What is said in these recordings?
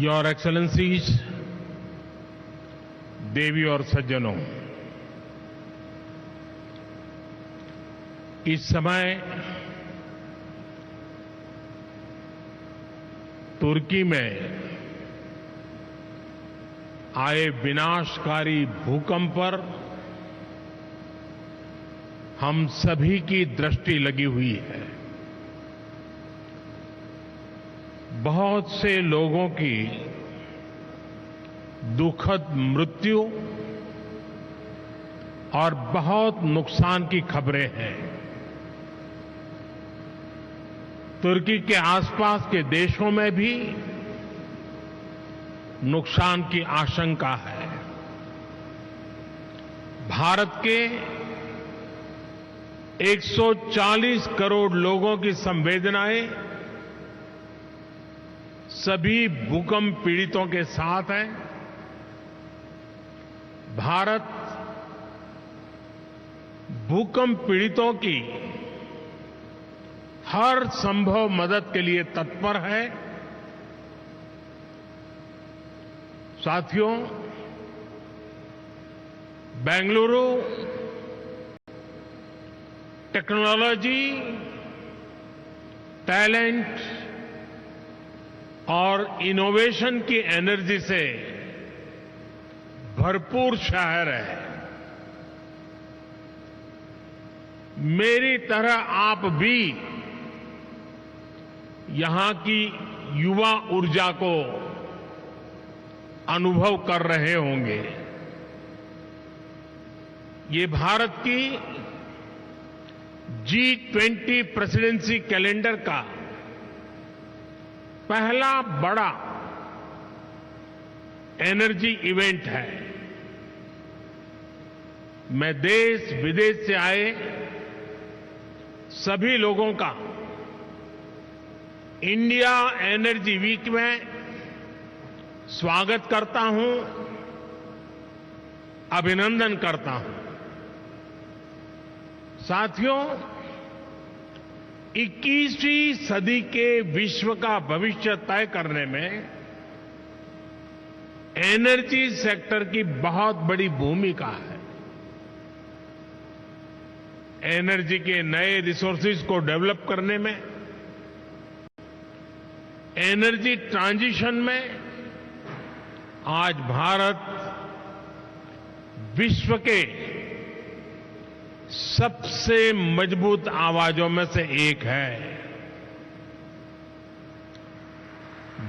Your excellencies, देवी और सज्जनों, इस समय तुर्की में आए विनाशकारी भूकंप पर हम सभी की दृष्टि लगी हुई है। बहुत से लोगों की दुखद मृत्यु और बहुत नुकसान की खबरें हैं। तुर्की के आसपास के देशों में भी नुकसान की आशंका है। भारत के 140 करोड़ लोगों की संवेदनाएं सभी भूकंप पीड़ितों के साथ है। भारत भूकंप पीड़ितों की हर संभव मदद के लिए तत्पर है। साथियों, बेंगलुरु टेक्नोलॉजी, टैलेंट और इनोवेशन की एनर्जी से भरपूर शहर है। मेरी तरह आप भी यहां की युवा ऊर्जा को अनुभव कर रहे होंगे। ये भारत की G20 प्रेसिडेंसी कैलेंडर का पहला बड़ा एनर्जी इवेंट है। मैं देश विदेश से आए सभी लोगों का इंडिया एनर्जी वीक में स्वागत करता हूं, अभिनंदन करता हूं। साथियों, 21वीं सदी के विश्व का भविष्य तय करने में एनर्जी सेक्टर की बहुत बड़ी भूमिका है। एनर्जी के नए रिसोर्सेज को डेवलप करने में, एनर्जी ट्रांजिशन में आज भारत विश्व के सबसे मजबूत आवाजों में से एक है।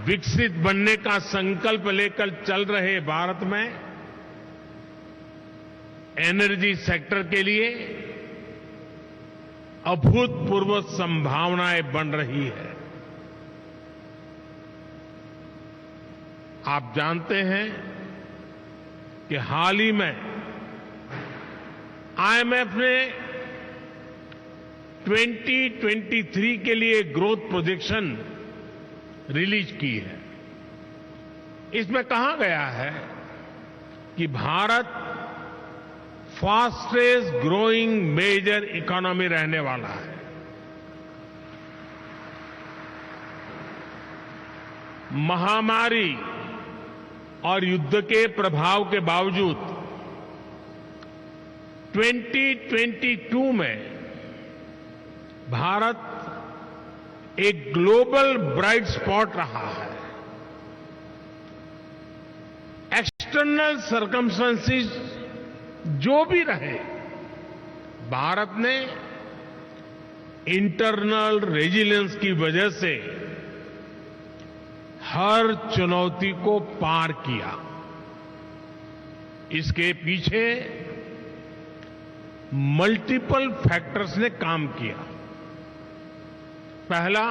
विकसित बनने का संकल्प लेकर चल रहे भारत में एनर्जी सेक्टर के लिए अभूतपूर्व संभावनाएं बन रही है। आप जानते हैं कि हाल ही में IMF ने 2023 के लिए ग्रोथ प्रोजेक्शन रिलीज की है। इसमें कहा गया है कि Bharat fastest growing major economy रहने वाला है। महामारी और युद्ध के प्रभाव के बावजूद 2022 में भारत एक ग्लोबल ब्राइट स्पॉट रहा है। एक्सटर्नल सर्कमस्टेंसेस जो भी रहे, भारत ने इंटरनल रेजिलियंस की वजह से हर चुनौती को पार किया। इसके पीछे मल्टीपल फैक्टर्स ने काम किया। पहला,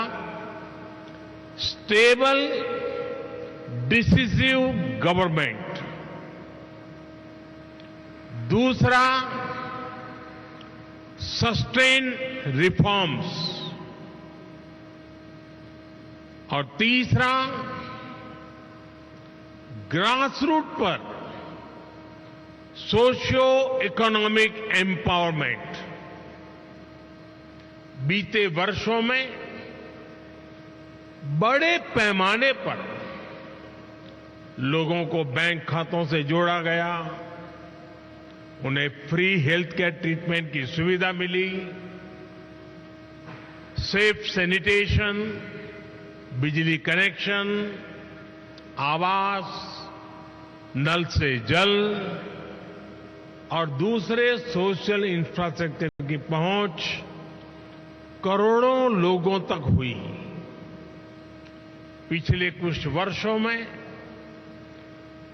स्टेबल डिसिसिव गवर्नमेंट। दूसरा, सस्टेन रिफॉर्म्स। और तीसरा, ग्रासरूट पर सोशियो इकोनॉमिक एम्पावरमेंट। बीते वर्षों में बड़े पैमाने पर लोगों को बैंक खातों से जोड़ा गया, उन्हें फ्री हेल्थ केयर ट्रीटमेंट की सुविधा मिली, सेफ सैनिटेशन, बिजली कनेक्शन, आवास, नल से जल और दूसरे सोशल इंफ्रास्ट्रक्चर की पहुंच करोड़ों लोगों तक हुई। पिछले कुछ वर्षों में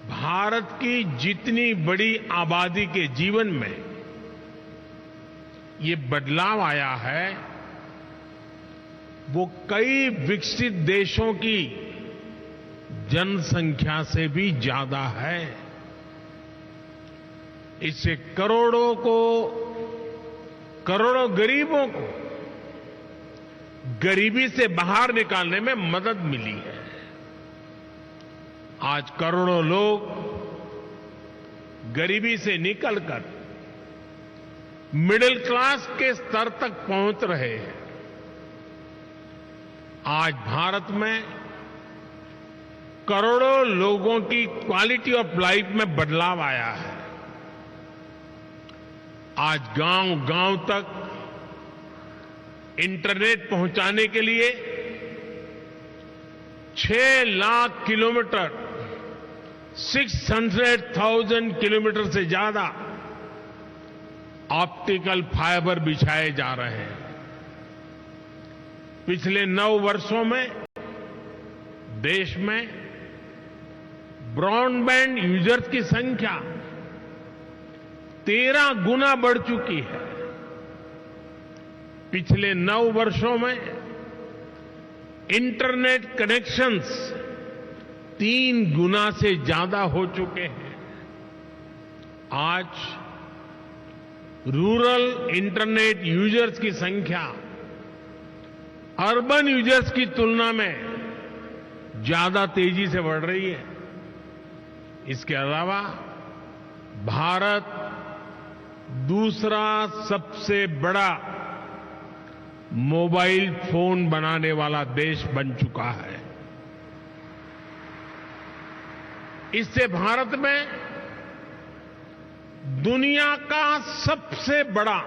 भारत की जितनी बड़ी आबादी के जीवन में ये बदलाव आया है, वो कई विकसित देशों की जनसंख्या से भी ज्यादा है। इससे करोड़ों गरीबों को गरीबी से बाहर निकालने में मदद मिली है। आज करोड़ों लोग गरीबी से निकलकर मिडिल क्लास के स्तर तक पहुंच रहे हैं। आज भारत में करोड़ों लोगों की क्वालिटी ऑफ लाइफ में बदलाव आया है। आज गांव-गांव तक इंटरनेट पहुंचाने के लिए 6 लाख किलोमीटर, 600,000 किलोमीटर से ज्यादा ऑप्टिकल फाइबर बिछाए जा रहे हैं। पिछले 9 वर्षों में देश में ब्रॉडबैंड यूजर्स की संख्या 13 गुना बढ़ चुकी है। पिछले 9 वर्षों में इंटरनेट कनेक्शंस 3 गुना से ज्यादा हो चुके हैं। आज रूरल इंटरनेट यूजर्स की संख्या अर्बन यूजर्स की तुलना में ज्यादा तेजी से बढ़ रही है। इसके अलावा भारत दूसरा सबसे बड़ा मोबाइल फोन बनाने वाला देश बन चुका है। इससे भारत में दुनिया का सबसे बड़ा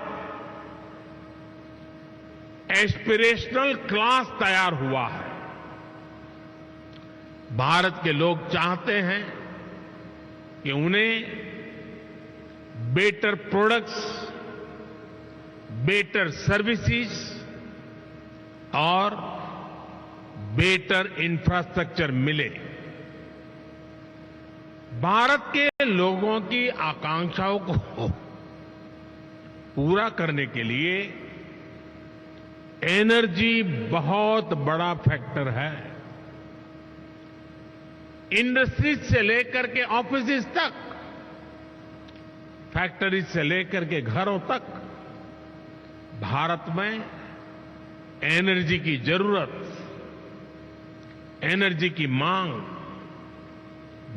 एस्पिरेशनल क्लास तैयार हुआ है। भारत के लोग चाहते हैं कि उन्हें बेटर प्रोडक्ट्स, बेटर सर्विसेज और बेटर इंफ्रास्ट्रक्चर मिले। भारत के लोगों की आकांक्षाओं को पूरा करने के लिए एनर्जी बहुत बड़ा फैक्टर है। इंडस्ट्रीज से लेकर के ऑफिसेज तक, फैक्ट्रीज से लेकर के घरों तक भारत में एनर्जी की जरूरत, एनर्जी की मांग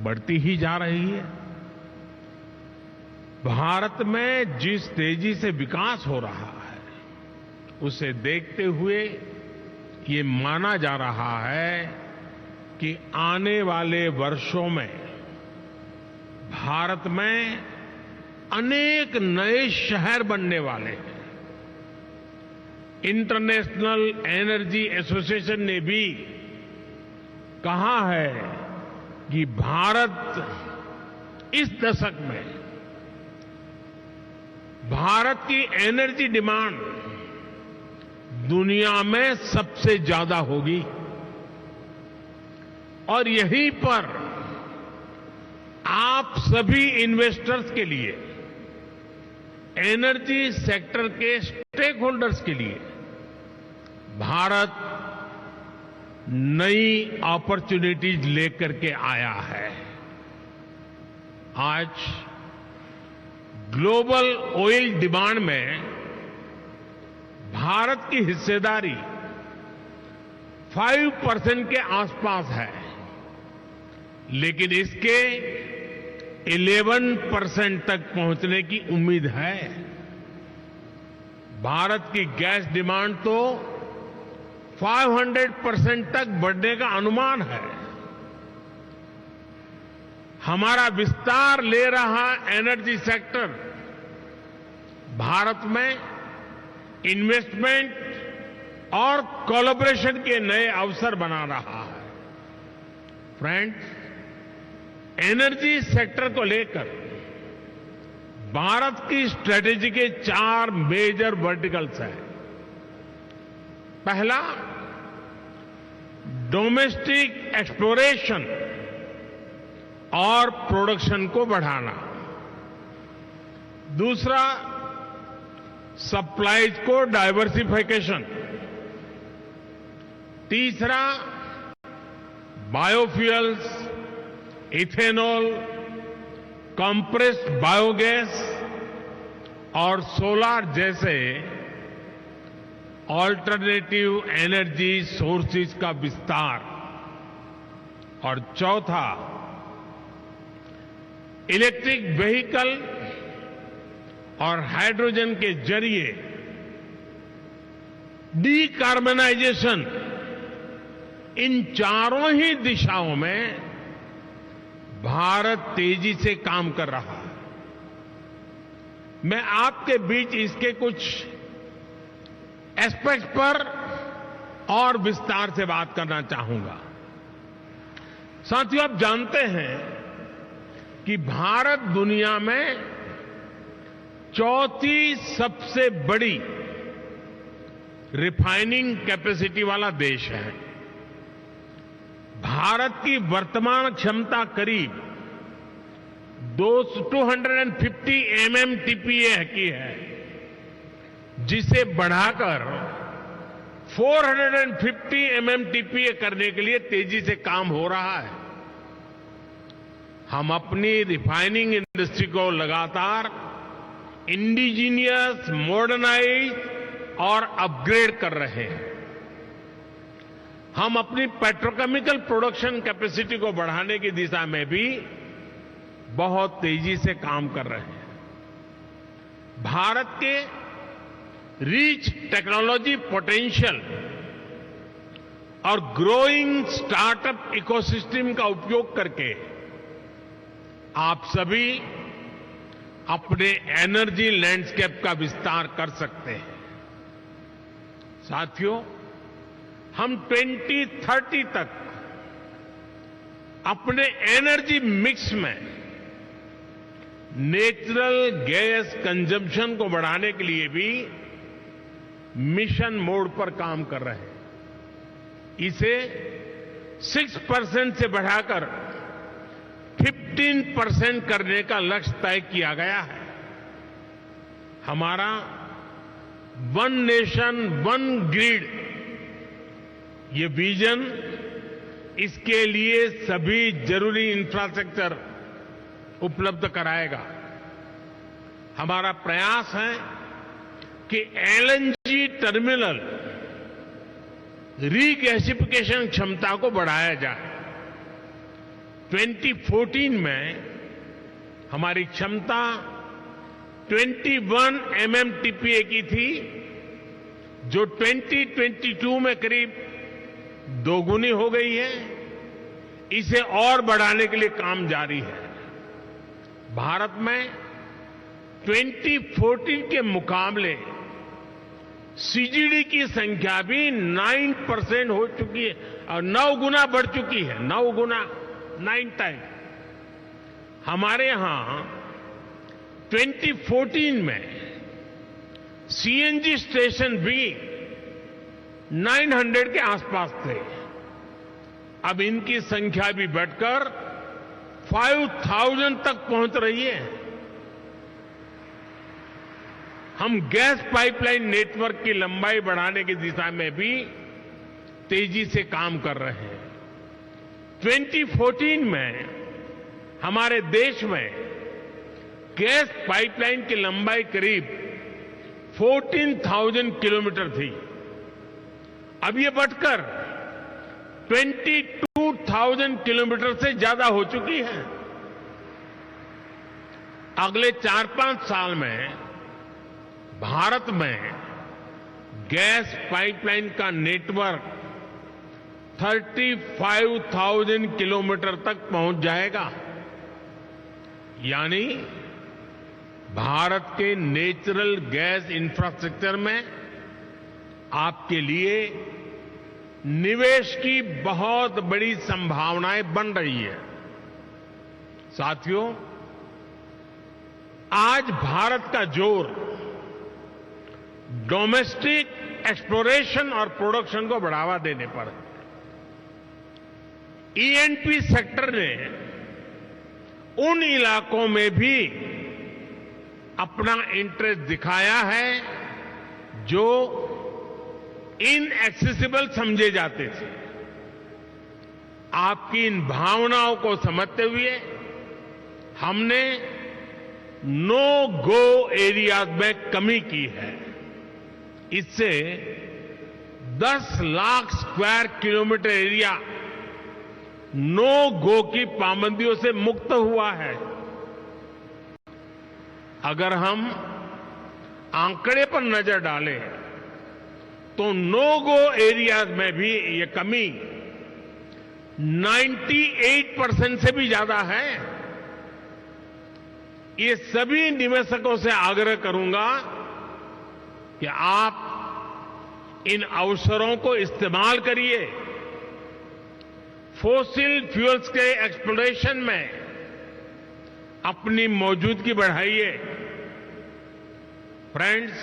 बढ़ती ही जा रही है। भारत में जिस तेजी से विकास हो रहा है, उसे देखते हुए ये माना जा रहा है कि आने वाले वर्षों में भारत में अनेक नए शहर बनने वाले हैं। इंटरनेशनल एनर्जी एसोसिएशन ने भी कहा है कि भारत इस दशक में भारत की एनर्जी डिमांड दुनिया में सबसे ज्यादा होगी और यहीं पर आप सभी इन्वेस्टर्स के लिए, एनर्जी सेक्टर के स्टेक होल्डर्स के लिए भारत नई अपॉर्चुनिटीज लेकर के आया है। आज ग्लोबल ऑयल डिमांड में भारत की हिस्सेदारी 5% के आसपास है, लेकिन इसके 11% तक पहुंचने की उम्मीद है। भारत की गैस डिमांड तो 500% तक बढ़ने का अनुमान है। हमारा विस्तार ले रहा एनर्जी सेक्टर भारत में इन्वेस्टमेंट और कोलैबोरेशन के नए अवसर बना रहा है। फ्रेंड्स, एनर्जी सेक्टर को लेकर भारत की स्ट्रेटेजी के 4 मेजर वर्टिकल्स हैं। पहला, डोमेस्टिक एक्सप्लोरेशन और प्रोडक्शन को बढ़ाना। दूसरा, सप्लाईज को डाइवर्सिफिकेशन। तीसरा, बायोफ्यूल्स, इथेनॉल, कंप्रेस्ड बायोगैस और सोलार जैसे ऑल्टरनेटिव एनर्जी सोर्सेज का विस्तार। और चौथा, इलेक्ट्रिक व्हीकल और हाइड्रोजन के जरिए डीकार्बनाइजेशन। इन चारों ही दिशाओं में भारत तेजी से काम कर रहा है। मैं आपके बीच इसके कुछ एस्पेक्ट पर और विस्तार से बात करना चाहूंगा। साथियों, आप जानते हैं कि भारत दुनिया में चौथी सबसे बड़ी रिफाइनिंग कैपेसिटी वाला देश है। भारत की वर्तमान क्षमता करीब 250 MMTPA की है, जिसे बढ़ाकर 450 MMTPA करने के लिए तेजी से काम हो रहा है। हम अपनी रिफाइनिंग इंडस्ट्री को लगातार इंडिजीनियस, मॉडर्नाइज और अपग्रेड कर रहे हैं। हम अपनी पेट्रोकेमिकल प्रोडक्शन कैपेसिटी को बढ़ाने की दिशा में भी बहुत तेजी से काम कर रहे हैं। भारत के रिच टेक्नोलॉजी पोटेंशियल और ग्रोइंग स्टार्टअप इकोसिस्टम का उपयोग करके आप सभी अपने एनर्जी लैंडस्केप का विस्तार कर सकते हैं। साथियों, हम 2030 तक अपने एनर्जी मिक्स में नेचुरल गैस कंजम्पशन को बढ़ाने के लिए भी मिशन मोड पर काम कर रहे हैं। इसे 6% से बढ़ाकर 15% करने का लक्ष्य तय किया गया है। हमारा वन नेशन वन ग्रिड ये विजन, इसके लिए सभी जरूरी इंफ्रास्ट्रक्चर उपलब्ध कराएगा। हमारा प्रयास है कि एलएनजी टर्मिनल रीगैसिफिकेशन क्षमता को बढ़ाया जाए। 2014 में हमारी क्षमता 21 MMTPA की थी, जो 2022 में करीब दोगुनी हो गई है। इसे और बढ़ाने के लिए काम जारी है। भारत में 2014 के मुकाबले सीजीडी की संख्या भी 9% हो चुकी है और 9 गुना बढ़ चुकी है। 9 गुना, 9 टाइम। हमारे यहां 2014 में सीएनजी स्टेशन भी 900 के आसपास थे। अब इनकी संख्या भी बढ़कर 5000 तक पहुंच रही है। हम गैस पाइपलाइन नेटवर्क की लंबाई बढ़ाने की दिशा में भी तेजी से काम कर रहे हैं। 2014 में हमारे देश में गैस पाइपलाइन की लंबाई करीब 14,000 किलोमीटर थी। अब ये बढ़कर 22,000 किलोमीटर से ज्यादा हो चुकी है। अगले 4-5 साल में भारत में गैस पाइपलाइन का नेटवर्क 35,000 किलोमीटर तक पहुंच जाएगा। यानी भारत के नेचुरल गैस इंफ्रास्ट्रक्चर में आपके लिए निवेश की बहुत बड़ी संभावनाएं बन रही है। साथियों, आज भारत का जोर डोमेस्टिक एक्सप्लोरेशन और प्रोडक्शन को बढ़ावा देने पर है। ईएनपी सेक्टर ने उन इलाकों में भी अपना इंटरेस्ट दिखाया है जो इनएक्सेसिबल समझे जाते थे। आपकी इन भावनाओं को समझते हुए हमने नो गो एरियाज में कमी की है। इससे 10 lakh square kilometre area no go की पाबंदियों से मुक्त हुआ है। अगर हम आंकड़े पर नजर डालें तो नो गो एरियाज में भी ये कमी 98% से भी ज्यादा है। ये सभी निवेशकों से आग्रह करूंगा कि आप इन अवसरों को इस्तेमाल करिए। फॉसिल फ्यूल्स के एक्सप्लोरेशन में अपनी मौजूदगी बढ़ाइए। फ्रेंड्स,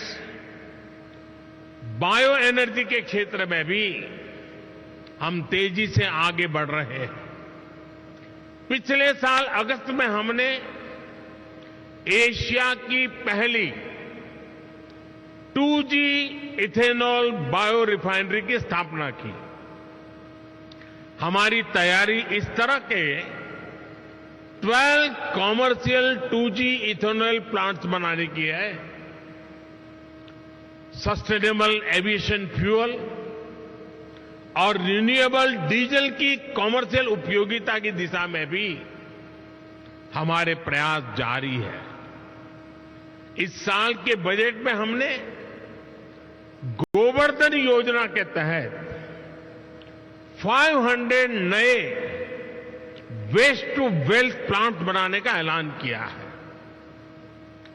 बायो एनर्जी के क्षेत्र में भी हम तेजी से आगे बढ़ रहे हैं। पिछले साल अगस्त में हमने एशिया की पहली 2G इथेनॉल बायो रिफाइनरी की स्थापना की। हमारी तैयारी इस तरह के 12 कॉमर्शियल 2G इथेनॉल प्लांट्स बनाने की है। सस्टेनेबल एविएशन फ्यूल और रिन्यूएबल डीजल की कॉमर्शियल उपयोगिता की दिशा में भी हमारे प्रयास जारी है। इस साल के बजट में हमने गोवर्धन योजना के तहत 500 नए वेस्ट टू वेल्थ प्लांट बनाने का ऐलान किया है।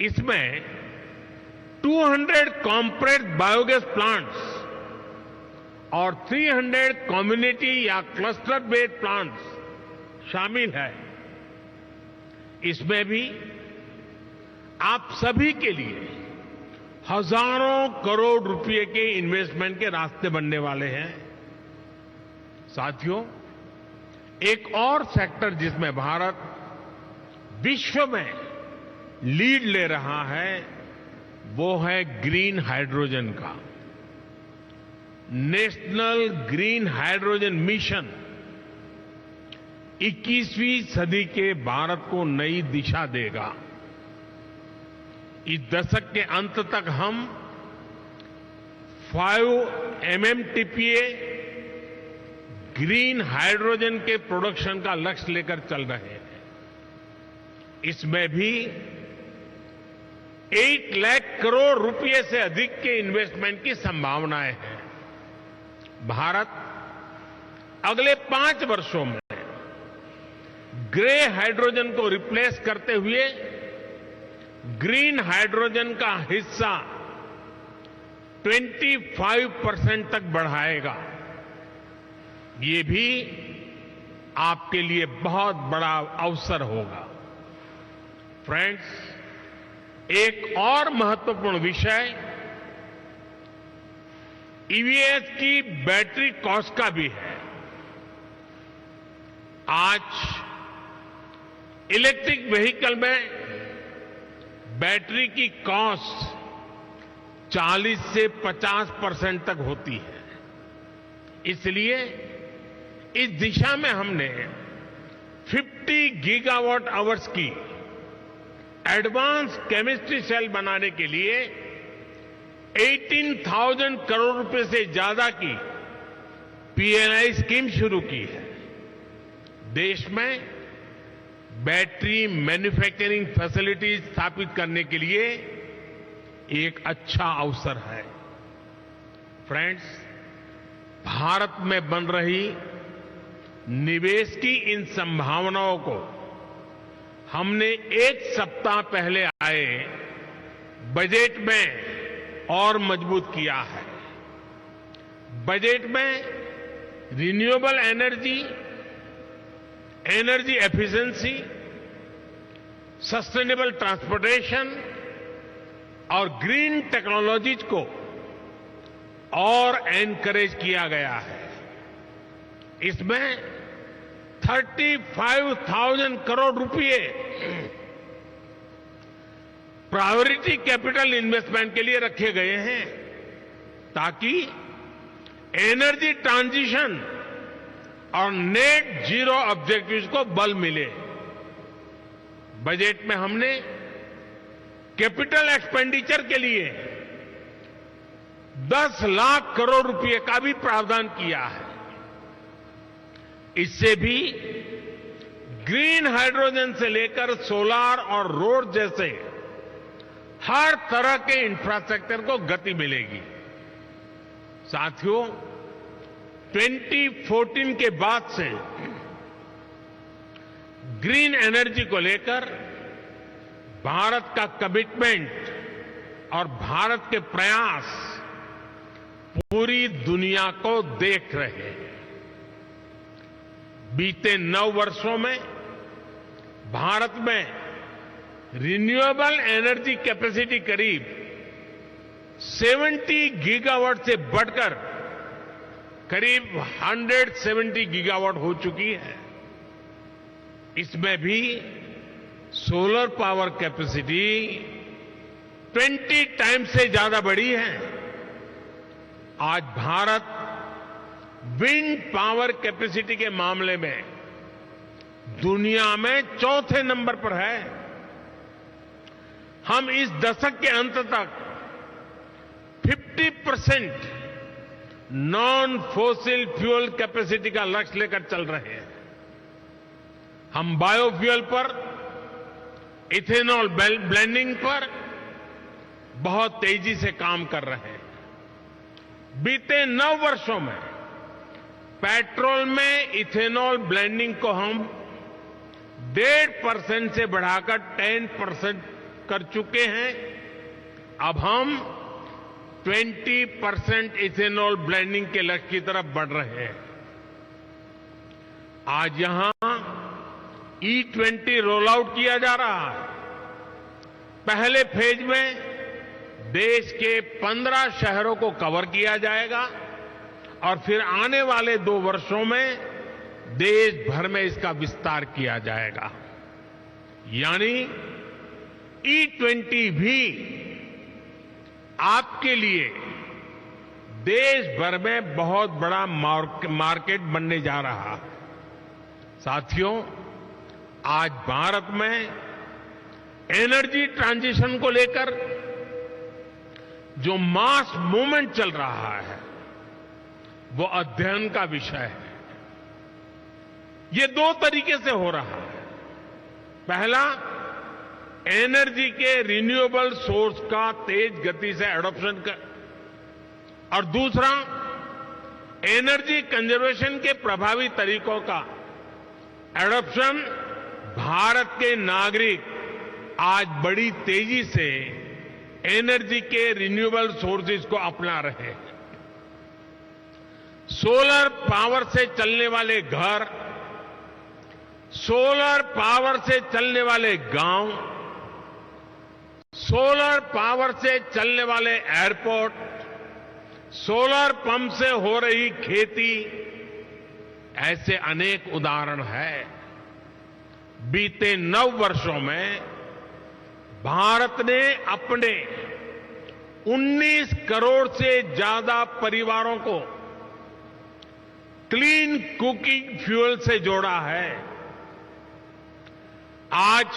इसमें 200 कॉम्प्रेस्ड बायोगैस प्लांट्स और 300 कम्युनिटी या क्लस्टर बेस्ड प्लांट्स शामिल है। इसमें भी आप सभी के लिए हजारों करोड़ रुपए के इन्वेस्टमेंट के रास्ते बनने वाले हैं। साथियों, एक और सेक्टर जिसमें भारत विश्व में लीड ले रहा है वो है ग्रीन हाइड्रोजन का। नेशनल ग्रीन हाइड्रोजन मिशन 21वीं सदी के भारत को नई दिशा देगा। इस दशक के अंत तक हम 5 MMTPA ग्रीन हाइड्रोजन के प्रोडक्शन का लक्ष्य लेकर चल रहे हैं। इसमें भी 8 लाख करोड़ रुपए से अधिक के इन्वेस्टमेंट की संभावनाएं हैं। भारत अगले 5 वर्षों में ग्रे हाइड्रोजन को रिप्लेस करते हुए ग्रीन हाइड्रोजन का हिस्सा 25% तक बढ़ाएगा। ये भी आपके लिए बहुत बड़ा अवसर होगा। फ्रेंड्स, एक और महत्वपूर्ण विषय ईवीएस की बैटरी कॉस्ट का भी है। आज इलेक्ट्रिक व्हीकल में बैटरी की कॉस्ट 40 से 50% तक होती है। इसलिए इस दिशा में हमने 50 गीगावाट आवर्स की एडवांस केमिस्ट्री सेल बनाने के लिए 18,000 करोड़ रुपए से ज्यादा की पीएलआई स्कीम शुरू की है। देश में बैटरी मैन्युफैक्चरिंग फैसिलिटीज स्थापित करने के लिए एक अच्छा अवसर है। फ्रेंड्स, भारत में बन रही निवेश की इन संभावनाओं को हमने एक सप्ताह पहले आए बजट में और मजबूत किया है। बजट में renewable energy, energy efficiency, sustainable transportation और ग्रीन टेक्नोलॉजीज को और एनकरेज किया गया है। इसमें 35,000 करोड़ रुपए प्रायोरिटी कैपिटल इन्वेस्टमेंट के लिए रखे गए हैं ताकि एनर्जी ट्रांजिशन और नेट जीरो ऑब्जेक्टिव्स को बल मिले। बजट में हमने कैपिटल एक्सपेंडिचर के लिए 10 लाख करोड़ रुपए का भी प्रावधान किया है। इससे भी ग्रीन हाइड्रोजन से लेकर सोलार और रोड जैसे हर तरह के इंफ्रास्ट्रक्चर को गति मिलेगी। साथियों, 2014 के बाद से ग्रीन एनर्जी को लेकर भारत का कमिटमेंट और भारत के प्रयास पूरी दुनिया को देख रहे हैं। बीते 9 वर्षों में भारत में रिन्यूएबल एनर्जी कैपेसिटी करीब 70 गीगावाट से बढ़कर करीब 170 गीगावाट हो चुकी है। इसमें भी सोलर पावर कैपेसिटी 20 टाइम्स से ज्यादा बढ़ी है। आज भारत विंड पावर कैपेसिटी के मामले में दुनिया में चौथे नंबर पर है। हम इस दशक के अंत तक 50% नॉन फोसिल फ्यूल कैपेसिटी का लक्ष्य लेकर चल रहे हैं। हम बायोफ्यूल पर, इथेनॉल ब्लेंडिंग पर बहुत तेजी से काम कर रहे हैं। बीते 9 वर्षों में पेट्रोल में इथेनॉल ब्लेंडिंग को हम 1.5% से बढ़ाकर 10% कर चुके हैं। अब हम 20% इथेनॉल ब्लेंडिंग के लक्ष्य की तरफ बढ़ रहे हैं। आज यहां E20 रोल आउट किया जा रहा है। पहले फेज में देश के 15 शहरों को कवर किया जाएगा और फिर आने वाले 2 वर्षों में देश भर में इसका विस्तार किया जाएगा। यानी E20 भी आपके लिए देश भर में बहुत बड़ा मार्केट बनने जा रहा है। साथियों, आज भारत में एनर्जी ट्रांजिशन को लेकर जो मास मूवमेंट चल रहा है वो अध्ययन का विषय है। ये 2 तरीके से हो रहा है। पहला, एनर्जी के रिन्यूएबल सोर्स का तेज गति से एडॉप्शन कर, और दूसरा, एनर्जी कंजर्वेशन के प्रभावी तरीकों का एडॉप्शन। भारत के नागरिक आज बड़ी तेजी से एनर्जी के रिन्यूएबल सोर्सेज को अपना रहे हैं। सोलर पावर से चलने वाले घर, सोलर पावर से चलने वाले गांव, सोलर पावर से चलने वाले एयरपोर्ट, सोलर पंप से हो रही खेती, ऐसे अनेक उदाहरण हैं। बीते 9 वर्षों में भारत ने अपने 19 करोड़ से ज्यादा परिवारों को क्लीन कुकिंग फ्यूल से जोड़ा है। आज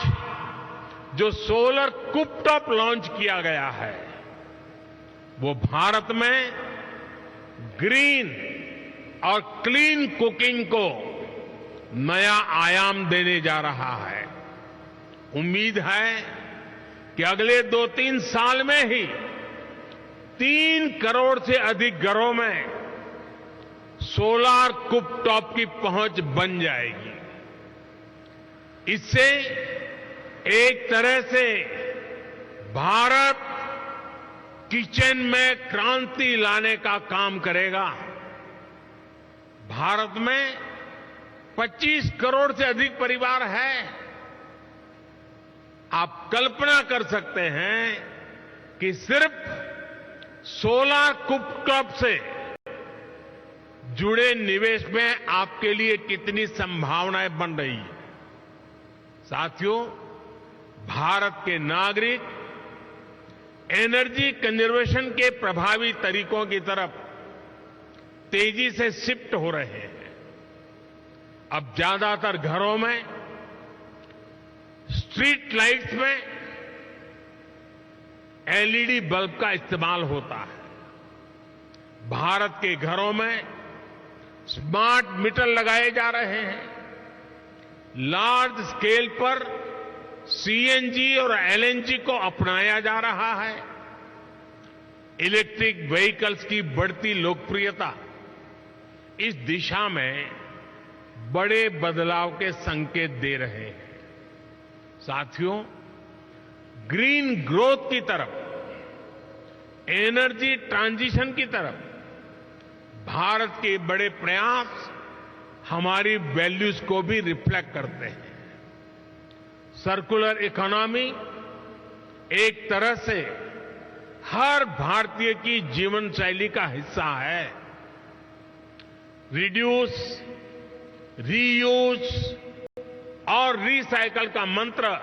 जो सोलर कुपटॉप लॉन्च किया गया है वो भारत में ग्रीन और क्लीन कुकिंग को नया आयाम देने जा रहा है। उम्मीद है कि अगले 2-3 साल में ही 3 करोड़ से अधिक घरों में सोलर कुपटॉप की पहुंच बन जाएगी। इससे एक तरह से भारत किचन में क्रांति लाने का काम करेगा। भारत में 25 करोड़ से अधिक परिवार हैं। आप कल्पना कर सकते हैं कि सिर्फ सोलर कुकटॉप से जुड़े निवेश में आपके लिए कितनी संभावनाएं बन रही हैं। साथियों, भारत के नागरिक एनर्जी कंजर्वेशन के प्रभावी तरीकों की तरफ तेजी से शिफ्ट हो रहे हैं। अब ज्यादातर घरों में स्ट्रीट लाइट्स में एलईडी बल्ब का इस्तेमाल होता है। भारत के घरों में स्मार्ट मीटर लगाए जा रहे हैं। लार्ज स्केल पर सीएनजी और एलएनजी को अपनाया जा रहा है। इलेक्ट्रिक व्हीकल्स की बढ़ती लोकप्रियता इस दिशा में बड़े बदलाव के संकेत दे रहे हैं। साथियों, ग्रीन ग्रोथ की तरफ, एनर्जी ट्रांजिशन की तरफ भारत के बड़े प्रयास हमारी वैल्यूज को भी रिफ्लेक्ट करते हैं। सर्कुलर इकोनॉमी एक तरह से हर भारतीय की जीवन शैली का हिस्सा है। रिड्यूस, रीयूज और रिसाइकल का मंत्र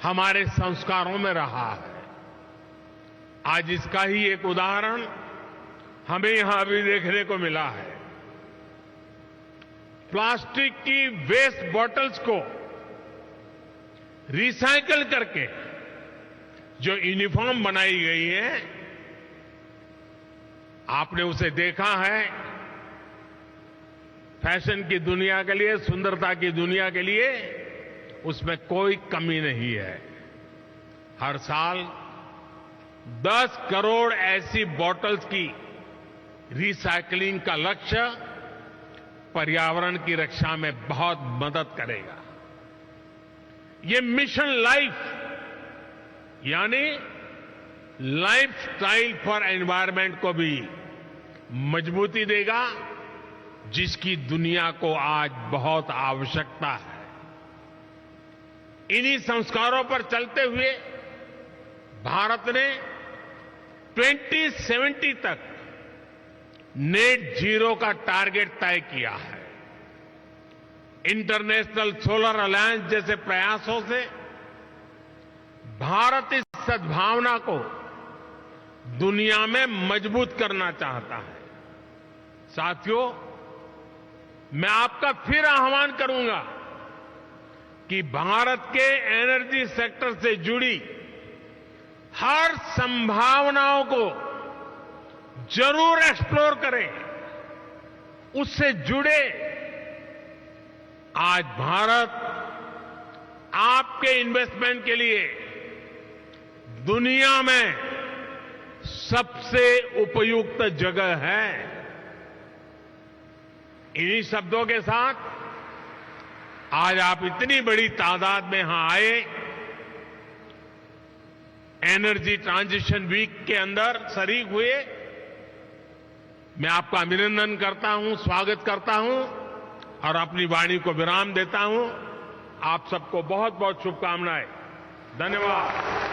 हमारे संस्कारों में रहा है। आज इसका ही एक उदाहरण हमें यहां अभी देखने को मिला है। प्लास्टिक की वेस्ट बॉटल्स को रिसाइकल करके जो यूनिफॉर्म बनाई गई है, आपने उसे देखा है। फैशन की दुनिया के लिए, सुंदरता की दुनिया के लिए उसमें कोई कमी नहीं है। हर साल 10 करोड़ ऐसी बॉटल्स की रिसाइकलिंग का लक्ष्य पर्यावरण की रक्षा में बहुत मदद करेगा। ये मिशन लाइफ यानी लाइफस्टाइल फॉर एनवायरनमेंट को भी मजबूती देगा, जिसकी दुनिया को आज बहुत आवश्यकता है। इन्हीं संस्कारों पर चलते हुए भारत ने 2070 तक नेट जीरो का टारगेट तय किया है। इंटरनेशनल सोलर अलायंस जैसे प्रयासों से भारत इस सद्भावना को दुनिया में मजबूत करना चाहता है। साथियों, मैं आपका फिर आह्वान करूंगा कि भारत के एनर्जी सेक्टर से जुड़ी हर संभावनाओं को जरूर एक्सप्लोर करें, उससे जुड़े। आज भारत आपके इन्वेस्टमेंट के लिए दुनिया में सबसे उपयुक्त जगह है। इन्हीं शब्दों के साथ आज आप इतनी बड़ी तादाद में यहां आए, एनर्जी ट्रांजिशन वीक के अंदर शरीक हुए। मैं आपका अभिनंदन करता हूं, स्वागत करता हूं और अपनी वाणी को विराम देता हूं। आप सबको बहुत बहुत शुभकामनाएं। धन्यवाद।